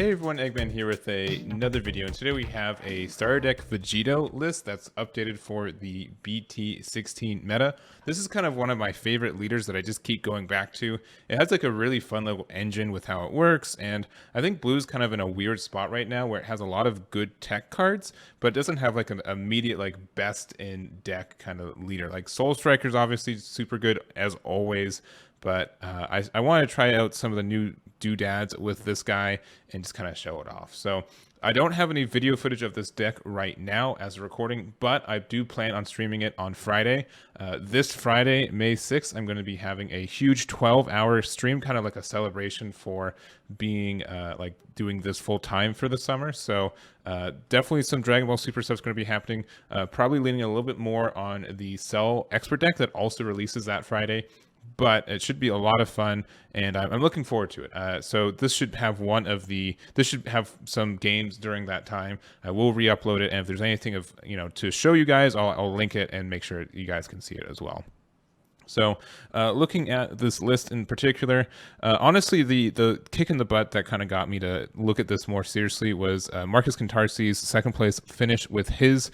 Hey everyone, Egman here with another video, and today we have a starter deck Vegito list that's updated for the BT16 meta. This is kind of one of my favorite leaders that I just keep going back to. It has like a really fun little engine with how it works, and I think Blue's kind of in a weird spot right now where it has a lot of good tech cards, but it doesn't have like an immediate like best in deck kind of leader. Like Soul Striker's obviously super good as always, but I want to try out some of the new doodads with this guy and just kind of show it off. So I don't have any video footage of this deck right now as a recording, but I do plan on streaming it on Friday. This Friday, May 6th, I'm going to be having a huge 12-hour stream, kind of like a celebration for being like doing this full time for the summer. So definitely some Dragon Ball Super stuff is going to be happening, probably leaning a little bit more on the Cell Expert deck that also releases that Friday. But it should be a lot of fun, and I'm looking forward to it. So this should have some games during that time. I will re-upload it, and if there's anything of to show you guys, I'll link it and make sure you guys can see it as well. So looking at this list in particular, honestly, the kick in the butt that kind of got me to look at this more seriously was Marcus Cantarsi's second place finish with his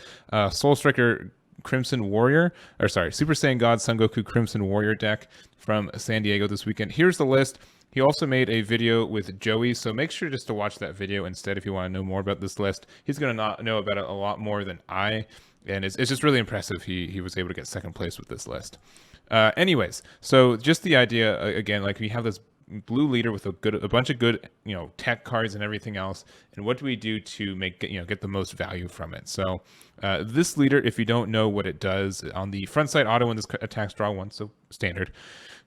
Soul Striker Crimson Warrior, or sorry, Super Saiyan God Son Goku Crimson Warrior deck from San Diego this weekend. Here's the list. He also made a video with Joey, so make sure just to watch that video instead if you want to know more about this list. He's going to know about it a lot more than I, and it's just really impressive he was able to get second place with this list. Anyways, so just the idea, again, like we have this blue leader with a bunch of good tech cards and everything else, and what do we do to make get the most value from it? So this leader, if you don't know what it does, on the front side, auto when this attacks, draw one, so standard.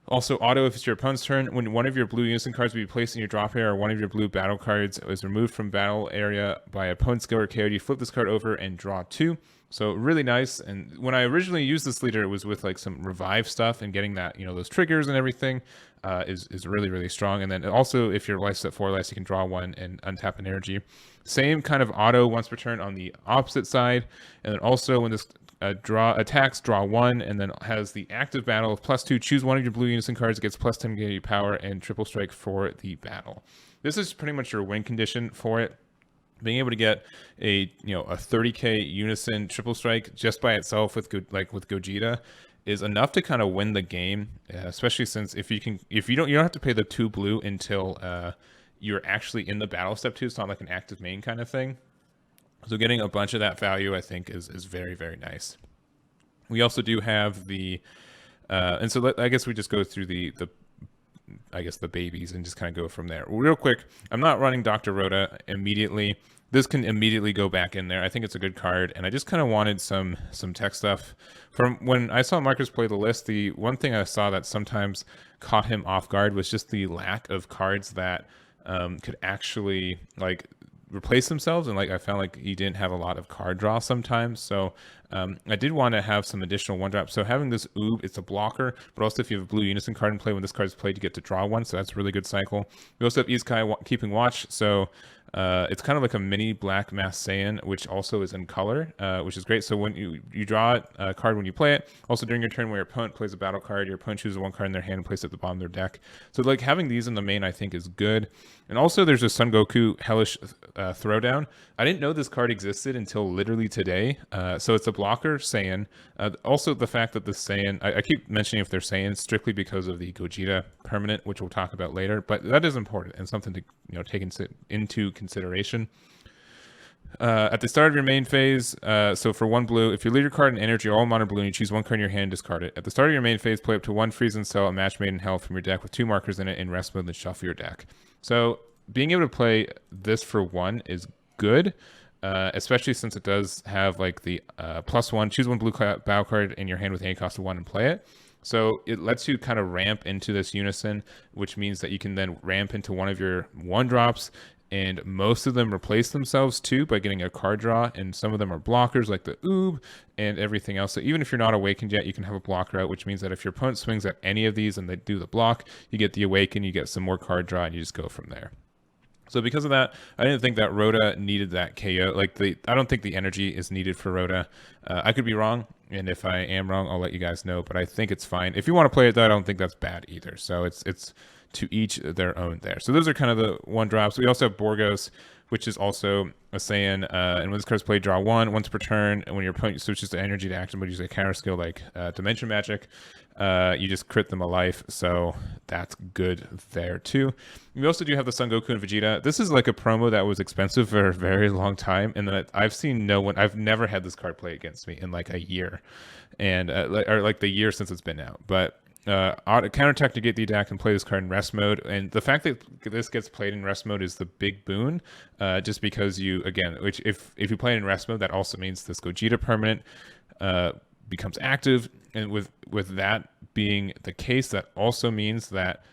Also auto if it's your opponent's turn, when one of your blue unison cards will be placed in your drop area or one of your blue battle cards is removed from battle area by opponent's skill or KO, you flip this card over and draw two. So really nice. And when I originally used this leader, it was with like some revive stuff, and getting that those triggers and everything is really, really strong. And then also if your life's at 4 lives, you can draw one and untap an energy. Same kind of auto once per turn on the opposite side. And then also when this attacks, draw one, and then has the active battle of +2. Choose one of your blue unison cards, it gets +10 KO power and triple strike for the battle. This is pretty much your win condition for it. Being able to get a 30k unison triple strike just by itself with Gogeta is enough to kind of win the game, especially since if you don't have to pay the 2 blue until you're actually in the battle step 2. It's not like an active main kind of thing. So getting a bunch of that value, I think, is very, very nice. We also do have the and so I guess we just go through the babies and just kind of go from there. Real quick, I'm not running Dr. Rhoda immediately. This can immediately go back in there. I think it's a good card, and I just kind of wanted some tech stuff. From when I saw Marcus play the list, the one thing I saw that sometimes caught him off guard was just the lack of cards that could actually like replace themselves, and like I found like he didn't have a lot of card draw sometimes. So I did want to have some additional one drop. So having this Oob, it's a blocker, but also if you have a blue unison card in play, when this card is played, you get to draw one. So that's a really good cycle. We also have Isekai keeping watch. So it's kind of like a mini Black Mass Saiyan, which also is in color, which is great. So when you draw a card when you play it, also during your turn when your opponent plays a battle card, your opponent chooses one card in their hand and places it at the bottom of their deck. So like having these in the main, I think, is good. And also there's a Son Goku Hellish Throwdown. I didn't know this card existed until literally today. So it's a blocker Saiyan. Also the fact that the Saiyan, I keep mentioning if they're Saiyan strictly because of the Gogeta permanent, which we'll talk about later, but that is important and something to take into consideration. At the start of your main phase, so for 1 blue, if you lead your card in energy or all mono blue and you choose one card in your hand, discard it. At the start of your main phase, play up to 1 Freeze and Cell, a match made in hell from your deck with 2 markers in it in rest mode, and shuffle your deck. So being able to play this for 1 is good, especially since it does have like the +1, choose 1 blue battle card in your hand with any cost of 1 and play it. So it lets you kind of ramp into this unison, which means that you can then ramp into one of your 1-drops, and most of them replace themselves too by getting a card draw, and some of them are blockers like the Oob and everything else. So even if you're not awakened yet, you can have a blocker out, which means that if your opponent swings at any of these and they do the block, you get the awaken, you get some more card draw, and you just go from there. So because of that, I didn't think that Rhoda needed that KO. I don't think the energy is needed for Rhoda. I could be wrong. And if I am wrong, I'll let you guys know. But I think it's fine. If you want to play it, though, I don't think that's bad either. So it's to each their own there. So those are kind of the one drops. We also have Borgos, which is also a Saiyan. And when this card's played, draw one once per turn. And when your opponent switches to energy to action, but use a counter skill like Dimension Magic, you just crit them a life. So that's good there too. We also do have the Son Goku and Vegeta. This is like a promo that was expensive for a very long time. And then I've seen no one, I've never had this card play against me in like a year. And or like the year since it's been out. But counterattack to get the attack and play this card in rest mode, and the fact that this gets played in rest mode is the big boon, just because you, again, which if you play it in rest mode, that also means this Gogeta permanent becomes active, and with that being the case, that also means that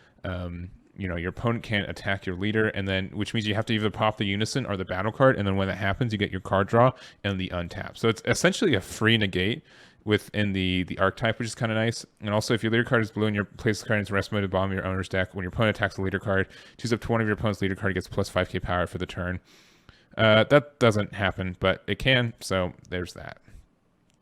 your opponent can't attack your leader, and then which means you have to either pop the Unison or the battle card, and then when that happens, you get your card draw and the untap. So it's essentially a free negate within the archetype, which is kind of nice. And also, if your leader card is blue and you place the card into rest mode at the bottom of your owner's deck, when your opponent attacks the leader card, choose up to one of your opponent's leader card, gets plus 5k power for the turn. That doesn't happen, but it can, so there's that.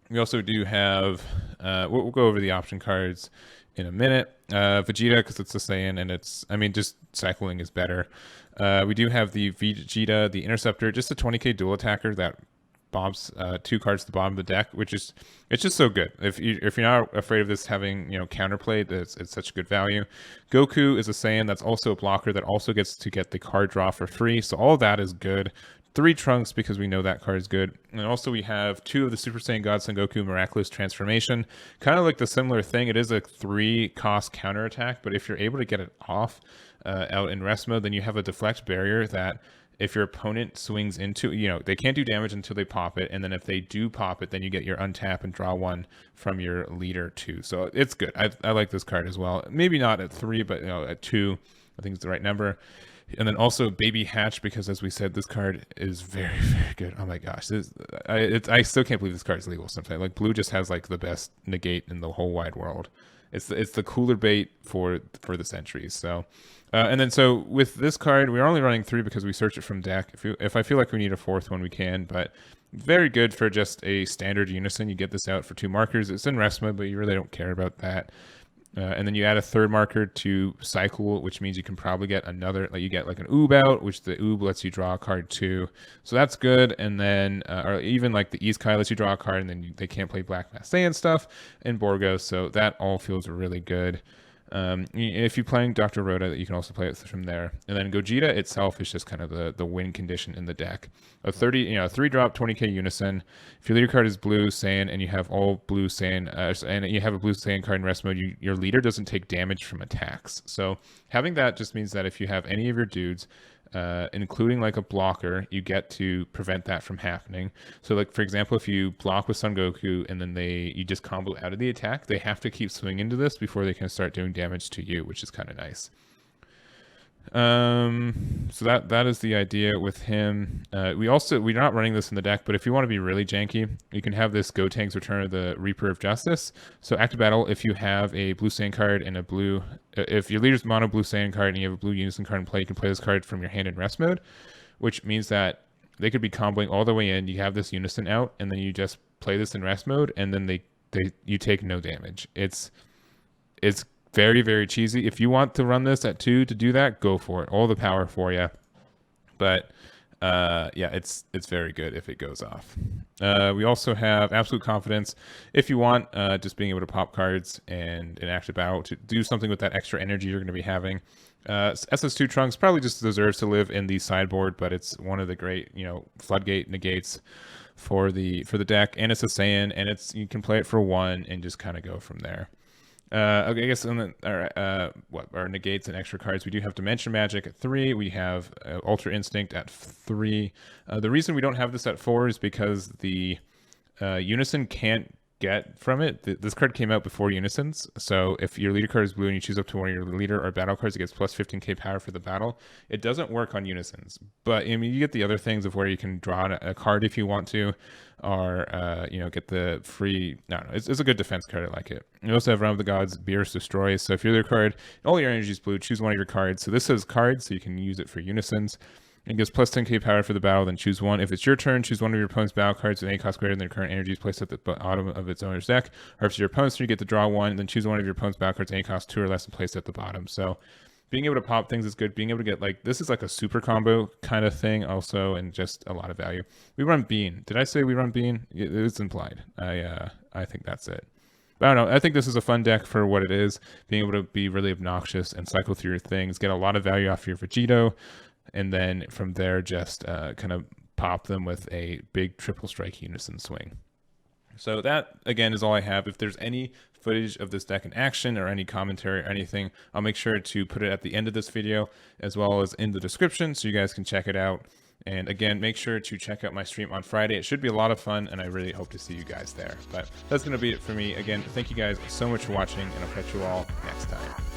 We also do have, we'll go over the option cards in a minute. Vegeta, because it's a Saiyan, and just cycling is better. We do have the Vegeta, the Interceptor, just a 20k dual attacker that bombs 2 cards to the bottom of the deck, it's just so good. If you're not afraid of this having counterplay, it's such good value. Goku is a Saiyan that's also a blocker that also gets to get the card draw for free, so all of that is good. 3 Trunks because we know that card is good, and also we have 2 of the Super Saiyan God Son Goku Miraculous Transformation, kind of like the similar thing. It is a 3-cost counterattack, but if you're able to get it off out in rest mode, then you have a deflect barrier that if your opponent swings into, they can't do damage until they pop it. And then if they do pop it, then you get your untap and draw 1 from your leader too. So it's good. I like this card as well. Maybe not at 3, but at 2, I think it's the right number. And then also Baby Hatch, because as we said, this card is very, very good. Oh my gosh. I still can't believe this card is legal sometimes. Like blue just has like the best negate in the whole wide world. It's the cooler bait for the centuries. So, and then so with this card, we're only running 3 because we search it from deck. If I feel like we need a 4th one, we can. But very good for just a standard Unison. You get this out for 2 markers. It's in rest mode, but you really don't care about that. And then you add a 3rd marker to cycle, which means you can probably get another, like you get like an Oob out, which the Oob lets you draw a card too. So that's good. And then, or even like the East Kai lets you draw a card, and then they can't play Black Mass Saiyan stuff and Borgos. So that all feels really good. If you're playing Dr. Rhoda, you can also play it from there. And then Gogeta itself is just kind of the win condition in the deck. A 3-drop 20k Unison. If your leader card is blue Saiyan and you have all blue Saiyan, and you have a blue Saiyan card in rest mode, your leader doesn't take damage from attacks. So having that just means that if you have any of your dudes, including like a blocker, you get to prevent that from happening. So like, for example, if you block with Son Goku and then you just combo out of the attack, they have to keep swinging into this before they can start doing damage to you, which is kind of nice. So that is the idea with him. We're not running this in the deck, but if you want to be really janky, you can have this Gotenks Return of the Reaper of Justice. So active battle, if you have a blue Saiyan card and a blue, if your leader's mono blue Saiyan card and you have a blue Unison card in play, you can play this card from your hand in rest mode, which means that they could be comboing all the way in. You have this Unison out, and then you just play this in rest mode, and then you take no damage. It's very, very cheesy. If you want to run this at 2 to do that, go for it. All the power for you. But it's very good if it goes off. We also have Absolute Confidence. If you want, just being able to pop cards and in active battle to do something with that extra energy you're going to be having. SS2 Trunks probably just deserves to live in the sideboard, but it's one of the great, floodgate negates for the deck. And it's a Saiyan, and you can play it for 1 and just kind of go from there. Okay, I guess our negates and extra cards. We do have Dimension Magic at 3. We have Ultra Instinct at 3. The reason we don't have this at 4 is because the Unison can't get from it. This card came out before Unisons, so if your leader card is blue and you choose up to one of your leader or battle cards, it gets plus 15k power for the battle. It doesn't work on Unisons, but you get the other things of where you can draw a card if you want to, or get the free. No, it's a good defense card. I like it. You also have Realm of the Gods, Beerus Destroy. So if your leader card, all your energy is blue, choose one of your cards. So this says cards, so you can use it for Unisons. It gives plus 10k power for the battle, then choose one. If it's your turn, choose one of your opponent's battle cards with any cost greater than their current energy is placed at the bottom of its owner's deck. Or if it's your opponent's turn, you get to draw one, then choose one of your opponent's battle cards with any cost 2 or less and place it at the bottom. So being able to pop things is good. Being able to get, like, this is like a super combo kind of thing also, and just a lot of value. We run Bean. Did I say we run Bean? It was implied. I think that's it. But I don't know. I think this is a fun deck for what it is. Being able to be really obnoxious and cycle through your things, get a lot of value off your Vegito, and then from there just kind of pop them with a big triple strike unison swing. So that, again, is all I have. If there's any footage of this deck in action or any commentary or anything, I'll make sure to put it at the end of this video as well as in the description so you guys can check it out. And again, make sure to check out my stream on Friday. It should be a lot of fun, and I really hope to see you guys there. But that's going to be it for me. Again, thank you guys so much for watching, and I'll catch you all next time.